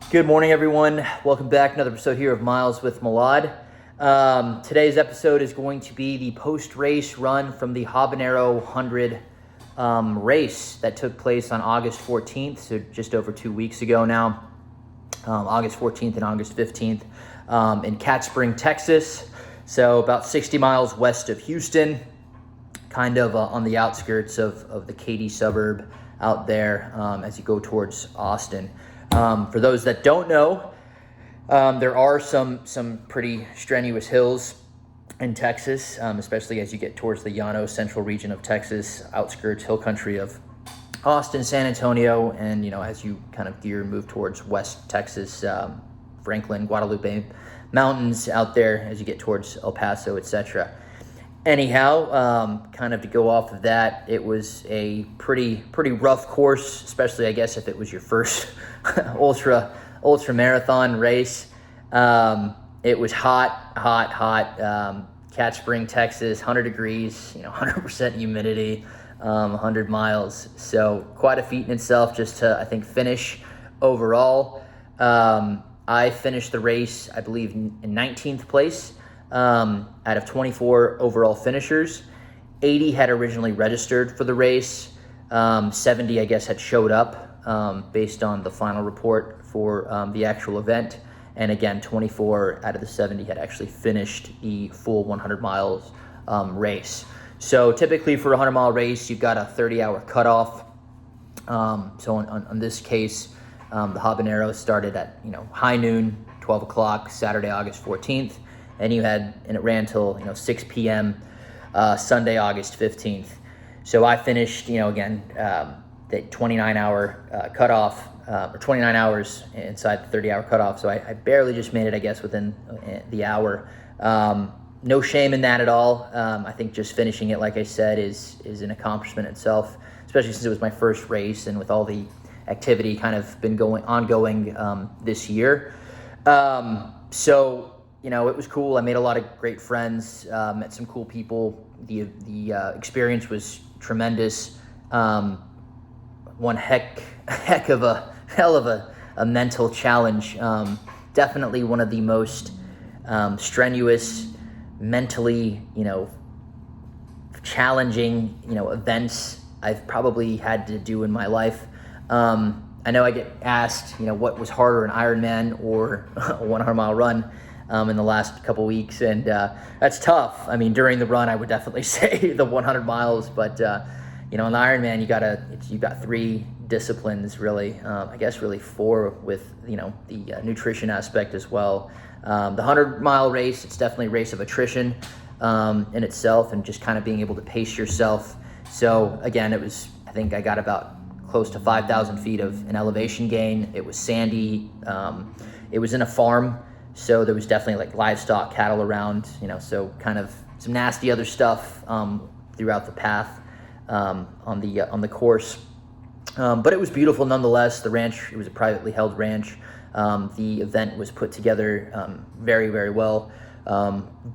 Good morning, everyone. Welcome back. Another episode here of Miles with Malad. Today's episode is going to be the post-race run from the Habanero 100 race that took place on August 14th, so just over 2 weeks ago now, August 14th and August 15th in Cat Spring, Texas. So about 60 miles west of Houston, kind of on the outskirts of the Katy suburb out there as you go towards Austin. For those that don't know, there are some pretty strenuous hills in Texas, especially as you get towards the Llano Central region of Texas, outskirts, hill country of Austin, San Antonio, and as you kind of gear and move towards West Texas, Franklin, Guadalupe mountains out there as you get towards El Paso, etc. Anyhow, kind of to go off of that, it was a pretty rough course, especially I guess if it was your first ultra marathon race. It was hot. Cat Spring, Texas, 100 degrees, 100% humidity, 100 miles. So quite a feat in itself just to, I think, finish overall. I finished the race, I believe, in 19th place. Out of 24 overall finishers. 80 had originally registered for the race. 70, I guess, had showed up based on the final report for the actual event. And again, 24 out of the 70 had actually finished the full 100 miles race. So typically for a 100-mile race, you've got a 30-hour cutoff. So on this case, the Habanero started at high noon, 12 o'clock, Saturday, August 14th. And it ran till 6 p.m. Sunday, August 15th. So I finished, again, the 29-hour cutoff, or 29 hours inside the 30-hour cutoff. So I barely just made it, I guess, within the hour. No shame in that at all. I think just finishing it, like I said, is an accomplishment itself, especially since it was my first race and with all the activity kind of been ongoing this year. So it was cool. I made a lot of great friends, met some cool people. The experience was tremendous. One hell of a mental challenge. Definitely one of the most strenuous, mentally, challenging, events I've probably had to do in my life. I know I get asked, what was harder, an Ironman or a 100-mile run in the last couple weeks, and that's tough. I mean, during the run, I would definitely say the 100 miles, but in the Ironman, you've got three disciplines, really. I guess really four with the nutrition aspect as well. The 100-mile race, it's definitely a race of attrition in itself, and just kind of being able to pace yourself. So again, I think I got about close to 5,000 feet of an elevation gain. It was sandy. It was in a farm. So there was definitely like livestock, cattle around, so kind of some nasty other stuff throughout the path on the course. But it was beautiful nonetheless. The ranch, it was a privately held ranch. The event was put together very, very well.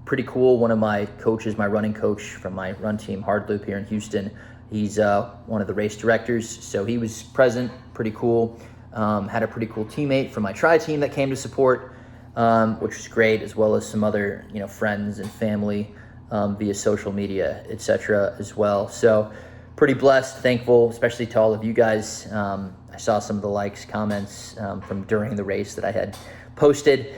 Pretty cool. One of my coaches, my running coach from my run team, Hard Loop here in Houston, he's one of the race directors. So he was present, pretty cool. Had a pretty cool teammate from my tri team that came to support. Which was great, as well as some other, friends and family via social media, etc. as well. So pretty blessed, thankful, especially to all of you guys. I saw some of the likes, comments from during the race that I had posted.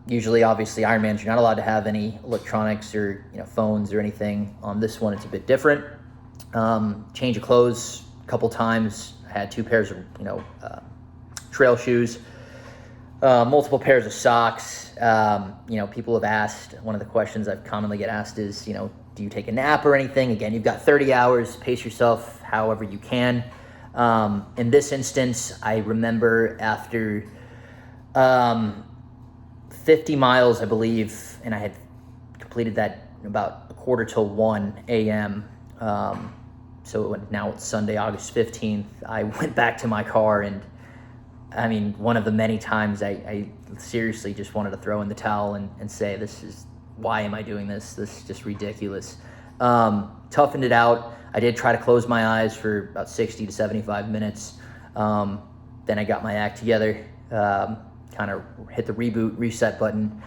Usually, obviously, Ironmans, you're not allowed to have any electronics or phones or anything. On this one, it's a bit different. Change of clothes a couple times. I had 2 pairs of trail shoes. Multiple pairs of socks. People have asked, one of the questions I've commonly get asked is, do you take a nap or anything? Again, you've got 30 hours, pace yourself however you can. In this instance, I remember after 50 miles, I believe, and I had completed that about 1:45 a.m. So now it's Sunday, August 15th. I went back to my car, and I mean, one of the many times I seriously just wanted to throw in the towel and say, why am I doing this? This is just ridiculous. Toughened it out. I did try to close my eyes for about 60 to 75 minutes. Then I got my act together, kind of hit the reboot, reset button,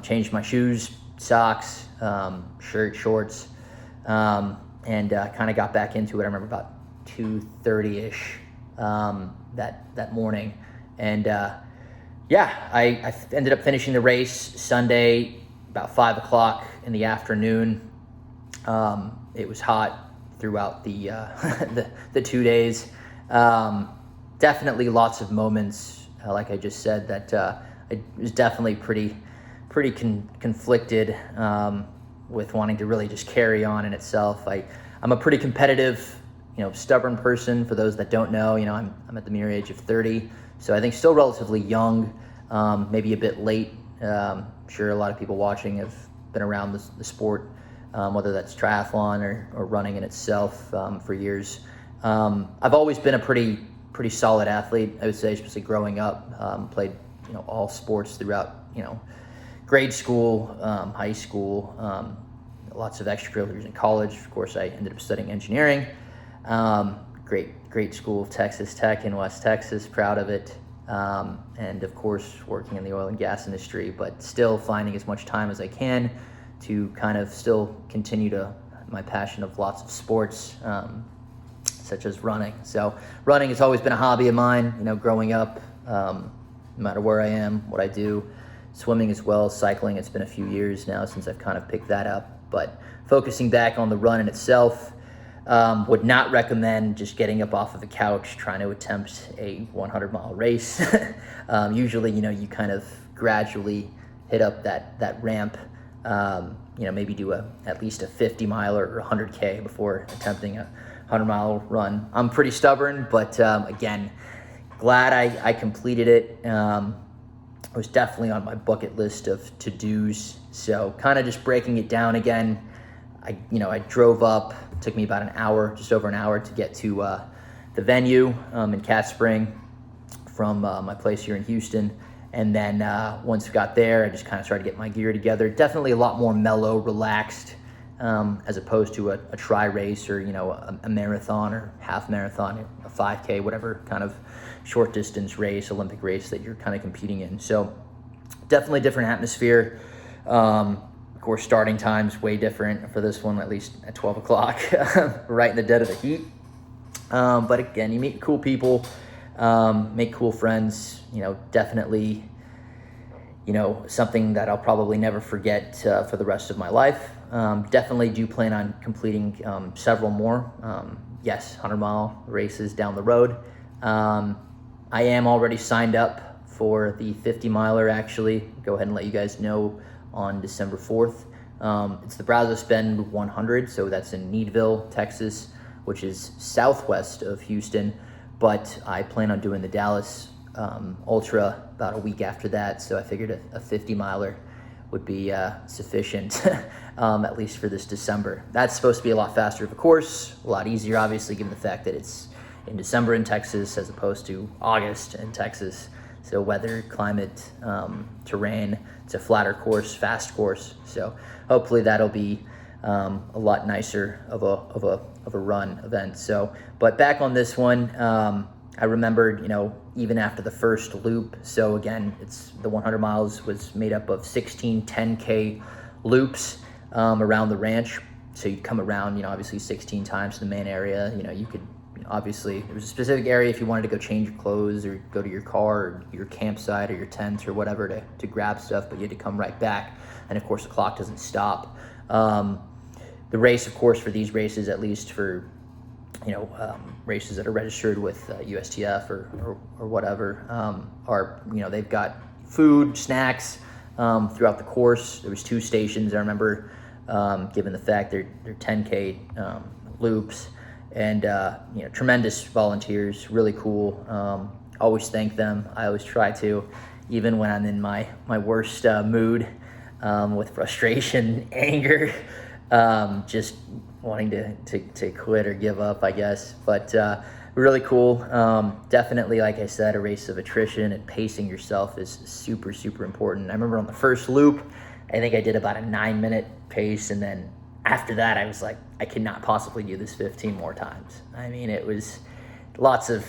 changed my shoes, socks, shirt, shorts, and kind of got back into it. I remember about 2:30-ish that morning. And I ended up finishing the race Sunday about 5 o'clock in the afternoon. It was hot throughout the the 2 days. Definitely lots of moments, like I just said, that I was definitely pretty conflicted with wanting to really just carry on in itself. I'm a pretty competitive, stubborn person. For those that don't know, I'm at the mere age of 30, so I think still relatively young, maybe a bit late. Sure, a lot of people watching have been around the sport, whether that's triathlon or running in itself, for years. I've always been a pretty solid athlete, I would say, especially growing up. Played all sports throughout grade school, high school, lots of extracurriculars in college. Of course, I ended up studying engineering. Great school, Texas Tech in West Texas, proud of it. And of course, working in the oil and gas industry, but still finding as much time as I can to kind of still continue my passion of lots of sports, such as running. So running has always been a hobby of mine, growing up, no matter where I am, what I do. Swimming as well, cycling, it's been a few years now since I've kind of picked that up. But focusing back on the run in itself, would not recommend just getting up off of the couch trying to attempt a 100-mile race. Usually, you kind of gradually hit up that ramp, maybe do at least a 50-mile or 100K before attempting a 100-mile run. I'm pretty stubborn, but again, glad I completed it. It was definitely on my bucket list of to-dos. So kind of just breaking it down again, I drove up. It took me about an hour, just over an hour, to get to the venue in Cat Spring from my place here in Houston. And then once we got there, I just kind of started to get my gear together. Definitely a lot more mellow, relaxed, as opposed to a tri-race or, a marathon or half marathon, or a 5K, whatever kind of short distance race, Olympic race that you're kind of competing in. So definitely different atmosphere. Of course, starting time's way different for this one, at least at 12 o'clock, right in the dead of the heat. But again, you meet cool people, make cool friends, definitely, something that I'll probably never forget for the rest of my life. Definitely do plan on completing several more, 100-mile races down the road. I am already signed up for the 50-miler, actually. Go ahead and let you guys know on December 4th. It's the Brazos Bend 100, so that's in Needville, Texas, which is southwest of Houston, but I plan on doing the Dallas Ultra about a week after that, so I figured a 50-miler would be sufficient, at least for this December. That's supposed to be a lot faster of a course, a lot easier, obviously, given the fact that it's in December in Texas as opposed to August in Texas. So weather, climate, terrain, it's a flatter course, fast course. So hopefully that'll be a lot nicer of a run event. So, but back on this one, I remembered, even after the first loop. So again, it's the 100 miles was made up of 16 10K loops around the ranch. So you'd come around, obviously 16 times to the main area. You could. Obviously, there was a specific area if you wanted to go change your clothes or go to your car or your campsite or your tent or whatever to grab stuff, but you had to come right back. And of course, the clock doesn't stop. The race, of course, for these races, at least for races that are registered with USTF or whatever, are they've got food, snacks throughout the course. There was 2 stations. I remember, given the fact they're 10K loops. And, tremendous volunteers, really cool. Always thank them. I always try to, even when I'm in my worst mood, with frustration, anger, just wanting to quit or give up, I guess. But really cool. Definitely, like I said, a race of attrition and pacing yourself is super, super important. I remember on the first loop, I think I did about a 9-minute pace, and then after that, I was like, I cannot possibly do this 15 more times. I mean, it was lots of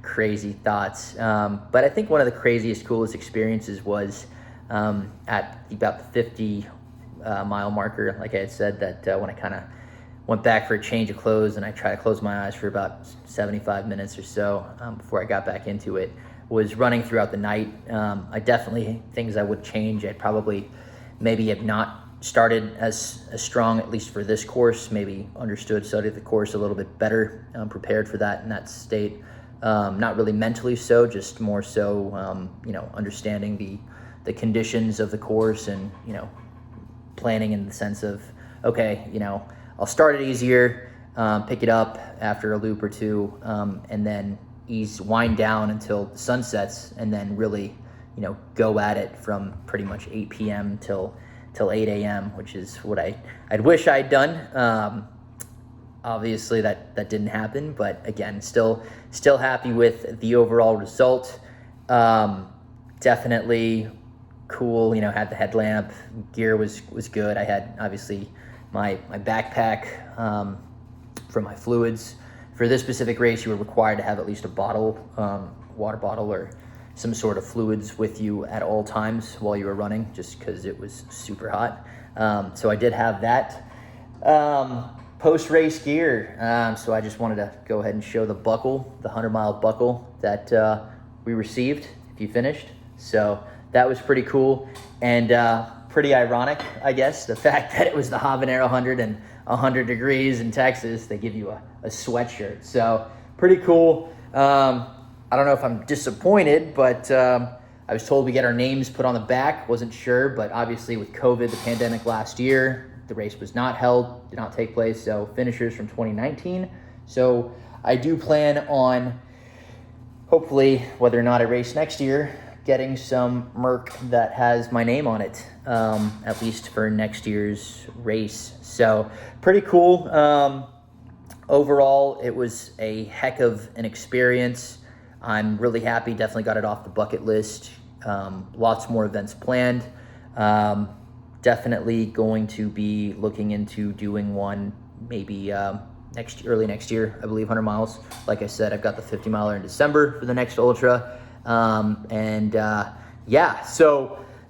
crazy thoughts. But I think one of the craziest, coolest experiences was at about the 50 mile marker. Like I had said, that when I kind of went back for a change of clothes and I tried to close my eyes for about 75 minutes or so before I got back into it, was running throughout the night. I definitely, things I would change. I'd probably maybe have not started as strong, at least for this course, maybe studied the course a little bit better, prepared for that in that state. Not really mentally so, just more so, understanding the conditions of the course and, planning in the sense of, okay, I'll start it easier, pick it up after a loop or two, and then wind down until the sun sets, and then really, go at it from pretty much 8 p.m. till 8 a.m., which is what I'd wish I'd done. Obviously that didn't happen, but again, still happy with the overall result. Definitely cool, had the headlamp, gear was good. I had obviously my backpack for my fluids. For this specific race, you were required to have at least a bottle, water bottle or some sort of fluids with you at all times while you were running, just because it was super hot. So I did have that. Post-race gear. So I just wanted to go ahead and show the buckle, the 100-mile buckle that we received if you finished. So that was pretty cool and pretty ironic, I guess, the fact that it was the Habanero 100 and 100 degrees in Texas. They give you a sweatshirt. So pretty cool. I don't know if I'm disappointed, but I was told we get our names put on the back. Wasn't sure, but obviously with COVID, the pandemic last year, the race was not held, did not take place. So finishers from 2019. So I do plan on, hopefully, whether or not I race next year, getting some Merc that has my name on it, at least for next year's race. So pretty cool. Overall, it was a heck of an experience. I'm really happy, definitely got it off the bucket list. Lots more events planned. Definitely going to be looking into doing one maybe early next year, I believe, 100 miles. Like I said, I've got the 50 miler in December for the next ultra. So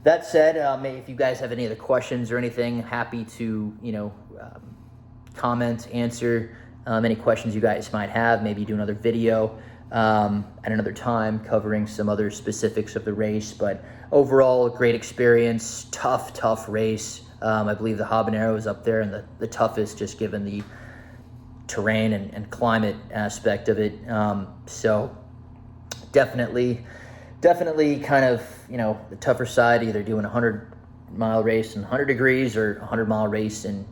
that said, if you guys have any other questions or anything, happy to, comment, answer any questions you guys might have. Maybe do another video at another time covering some other specifics of the race. But overall, a great experience, tough race. I believe the Habanero is up there and the toughest, just given the terrain and climate aspect of it. So definitely kind of, the tougher side, either doing a 100-mile race in 100 degrees or a 100-mile race in,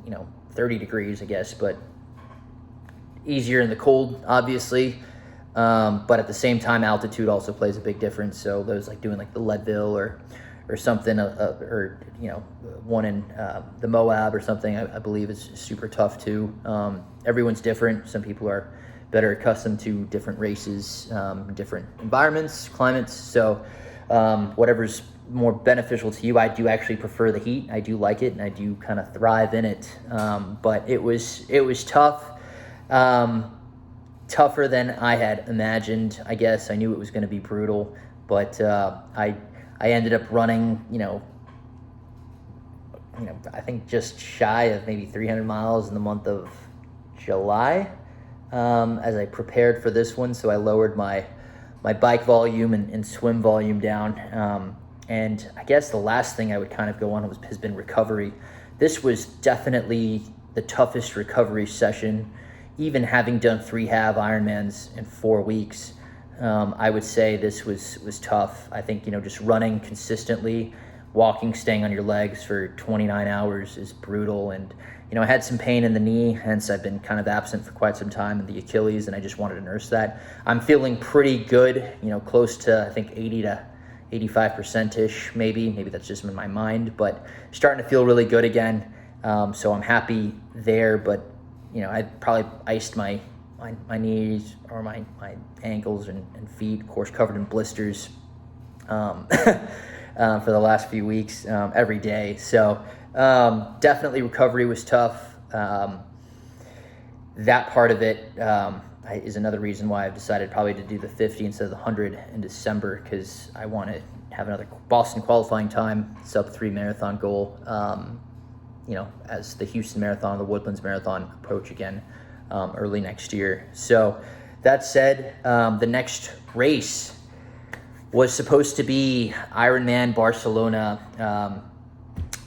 30 degrees, I guess, but easier in the cold, obviously. But at the same time, altitude also plays a big difference. So those like doing like the Leadville or something, or one in the Moab or something, I believe is super tough too. Everyone's different. Some people are better accustomed to different races, different environments, climates. So whatever's more beneficial to you. I do actually prefer the heat. I do like it, and I do kind of thrive in it. But it was tough. Tougher than I had imagined, I guess. I knew it was going to be brutal, but I ended up running, I think just shy of maybe 300 miles in the month of July as I prepared for this one. So I lowered my bike volume and swim volume down. And I guess the last thing I would kind of go on has been recovery. This was definitely the toughest recovery session. Even having done 3 half Ironmans in 4 weeks, I would say this was tough. I think, just running consistently, walking, staying on your legs for 29 hours is brutal. And, I had some pain in the knee, hence I've been kind of absent for quite some time in the Achilles, and I just wanted to nurse that. I'm feeling pretty good, close to, I think, 80 to 85%-ish, maybe that's just in my mind, but starting to feel really good again. So I'm happy there, but I probably iced my knees or my ankles and feet, of course, covered in blisters for the last few weeks, every day. So definitely recovery was tough. That part of it, is another reason why I've decided probably to do the 50 instead of the 100 in December, because I want to have another Boston qualifying time, sub-3 marathon goal, as the Houston Marathon, the Woodlands Marathon approach again early next year. So that said, the next race was supposed to be Ironman Barcelona.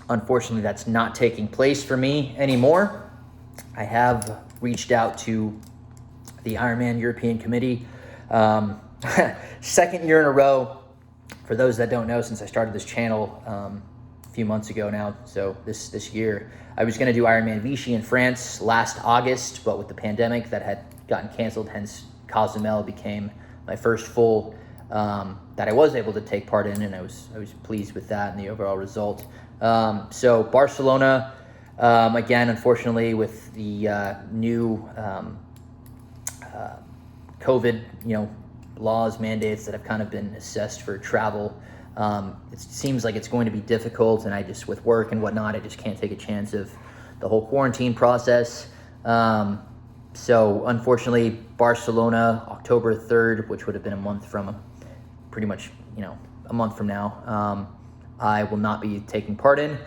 Unfortunately, that's not taking place for me anymore. I have reached out to the Ironman European Committee. Second year in a row. For those that don't know, since I started this channel a few months ago now, so this year, I was going to do Ironman Vichy in France last August, but with the pandemic that had gotten canceled, hence Cozumel became my first full that I was able to take part in, and I was pleased with that and the overall result. So Barcelona, again, unfortunately, with the new COVID, laws, mandates that have kind of been assessed for travel. It seems like it's going to be difficult, and I just, with work and whatnot, I just can't take a chance of the whole quarantine process. So unfortunately, Barcelona, October 3rd, which would have been a month from, pretty much, a month from now, I will not be taking part in.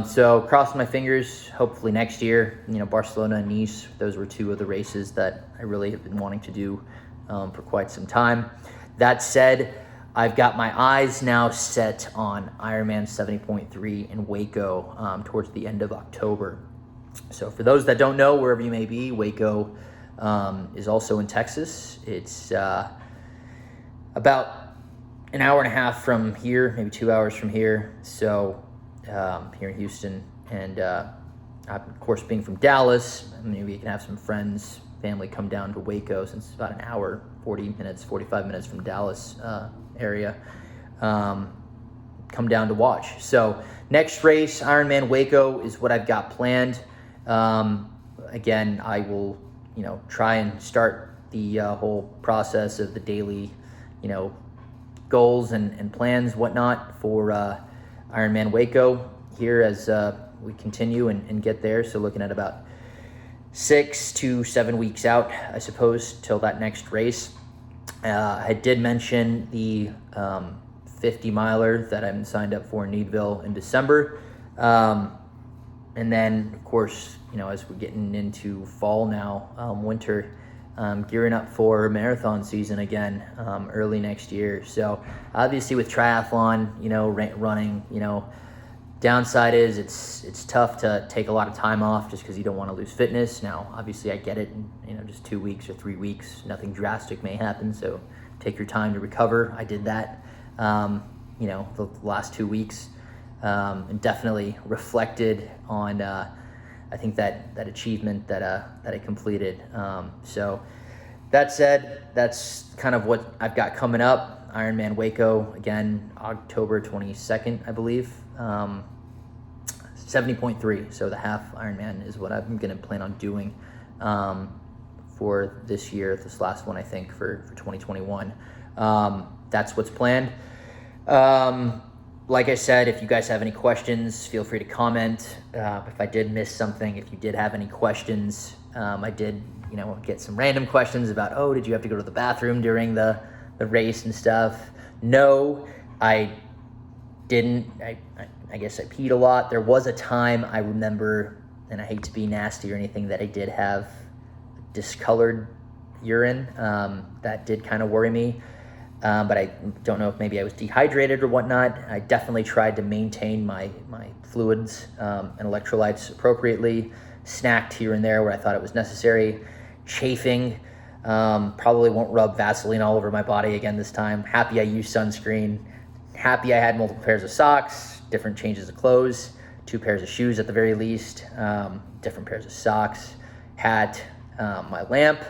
So crossing my fingers, hopefully next year, Barcelona and Nice, those were two of the races that I really have been wanting to do for quite some time. That said, I've got my eyes now set on Ironman 70.3 in Waco towards the end of October. So for those that don't know, wherever you may be, Waco is also in Texas. It's about an hour and a half from here, maybe 2 hours from here. So here in Houston, and of course, being from Dallas, maybe you can have some friends, family come down to Waco, since it's about an hour, 45 minutes from Dallas area, come down to watch. So next race, Ironman Waco, is what I've got planned. Again, I will, try and start the whole process of the daily, goals and plans, whatnot, for Ironman Waco here as we continue and get there. So looking at about 6 to 7 weeks out, I suppose, till that next race. I did mention the 50 miler that I'm signed up for in Needville in December. And then, of course, as we're getting into fall now, winter, gearing up for marathon season again early next year. So obviously with triathlon, running, downside is it's tough to take a lot of time off just because you don't want to lose fitness. Now, obviously I get it, just 2 weeks or 3 weeks, nothing drastic may happen. So take your time to recover. I did that, the last 2 weeks, and definitely reflected on, I think that achievement that I completed. So that said, that's kind of what I've got coming up. Ironman Waco, again, October 22nd, I believe. 70.3, so the half Ironman is what I'm going to plan on doing for this year, this last one, I think, for 2021. That's what's planned. Like I said, if you guys have any questions, feel free to comment. If I did miss something, if you did have any questions, I did, get some random questions about, did you have to go to the bathroom during the race and stuff? No, I didn't. I guess I peed a lot. There was a time I remember, and I hate to be nasty or anything, that I did have discolored urine. That did kind of worry me. But I don't know if maybe I was dehydrated or whatnot. I definitely tried to maintain my fluids and electrolytes appropriately. Snacked here and there where I thought it was necessary. Chafing. Probably won't rub Vaseline all over my body again this time. Happy I used sunscreen. Happy I had multiple pairs of socks, different changes of clothes, 2 pairs of shoes at the very least, different pairs of socks, hat, my lamp.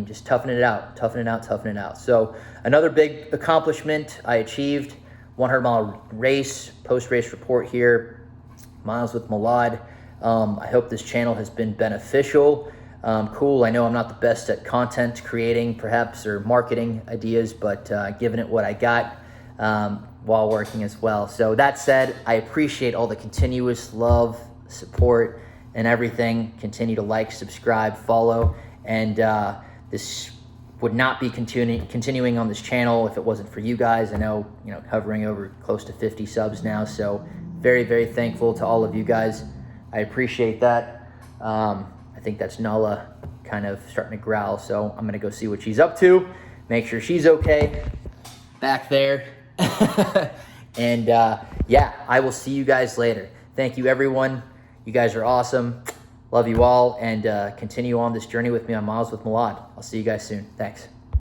Just toughing it out. So another big accomplishment I achieved, 100-mile race, post-race report here, Miles with Malad. I hope this channel has been beneficial. Cool, I know I'm not the best at content creating, perhaps, or marketing ideas, but giving it what I got while working as well. So that said, I appreciate all the continuous love, support, and everything. Continue to like, subscribe, follow, and this would not be continuing on this channel if it wasn't for you guys. I know, covering over close to 50 subs now, so very, very thankful to all of you guys. I appreciate that. I think that's Nala kind of starting to growl, so I'm gonna go see what she's up to, make sure she's okay back there. And yeah, I will see you guys later. Thank you, everyone. You guys are awesome. Love you all, and continue on this journey with me on Miles with Milad. I'll see you guys soon. Thanks.